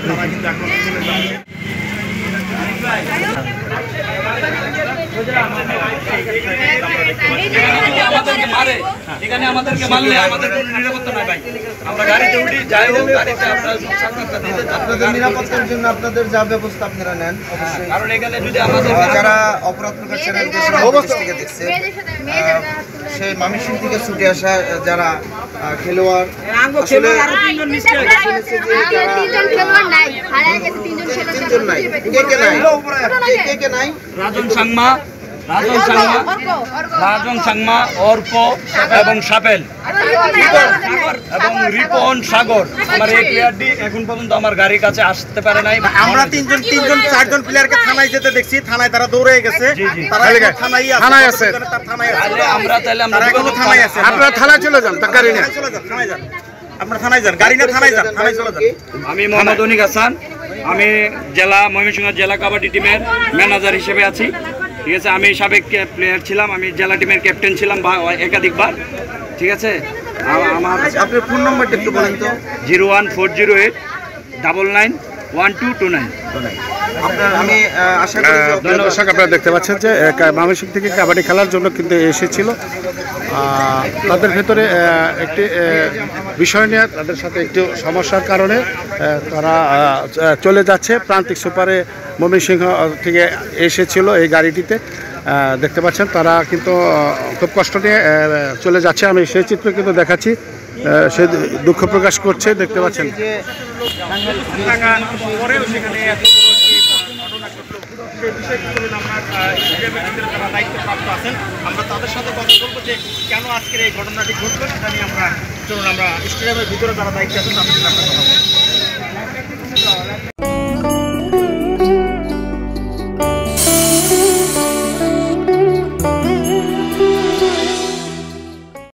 তারা কিন্তু এখন আমাদেরকে মারে, এখানে আমাদেরকে মারলে আমাদের কোনো নিরাপত্তা নাই ভাই। আমরা গাড়িতে উঠি, যাই হোক গাড়িতে আপনাদের নিরাপত্তার জন্য আপনাদের যা ব্যবস্থা আপনারা নেন অবশ্যই। কারণ এখানে যদি আমাদের যারা অপরাধ প্রকাশ চ্যানেল থেকে দেখছে, সেই ময়মনসিংহ থেকে ছুটে আসা যারা খেলোয়াড়, আসলে তিনজন নাই, কে নাই? রাজন সাংমা, অর্ক এবং সাপেল এবং রিপন সাগর। আমার এই প্লেয়ারটি এখন পর্যন্ত আমার গাড়ির কাছে আসতে পারে নাই। আমরা চারজন প্লেয়ারকে থানায় যেতে দেখছি, থানায় তারা দৌড়ে গেছে। তারা থানায় আছে, আমরা তাহলে আমরা থানায় আছে। আপনারা থানায় চলে যান, তার গাড়ি নিয়ে চলে যান, থানায় যান, আপনারা থানায় যান, গাড়ি নিয়ে থানায় যান, থানায় চলে যান। আমি মোহাম্মদ অনিক হাসান, আমি ময়মনসিংহ জেলা কাবাডি টিমের ম্যানেজার হিসেবে আছি। ঠিক আছে, আমি সাবেক প্লেয়ার ছিলাম, আমি জেলা টিমের ক্যাপ্টেন ছিলাম একাধিকবার। ঠিক আছে, আমার আপনার ফোন নাম্বারটা একটু বলেন তো। 01408991229। আমি আশা করি দর্শক আপনারা দেখতে পাচ্ছেন যে ময়মনসিংহ থেকে কাবাডি খেলার জন্য কিন্তু এসেছিল। তাদের ভেতরে একটি বিষয় নিয়ে তাদের সাথে একটু সমস্যার কারণে তারা চলে যাচ্ছে। প্রান্তিক সুপারে ময়মনসিংহ থেকে এসেছিল এই গাড়িটিতে, দেখতে পাচ্ছেন তারা কিন্তু খুব কষ্ট নিয়ে চলে যাচ্ছে। আমি সেই চিত্র কিন্তু দেখাচ্ছি, সে দুঃখ প্রকাশ করছে, দেখতে পাচ্ছেন। আমরা তাদের সাথে কথা বলবো যে কেন আজকের এই ঘটনাটি ঘটলো, সেটা নিয়ে আমরা স্টেডিয়ামের ভিতরে যারা দায়িত্ব আছেন তাদের সাথে কথা বলবো।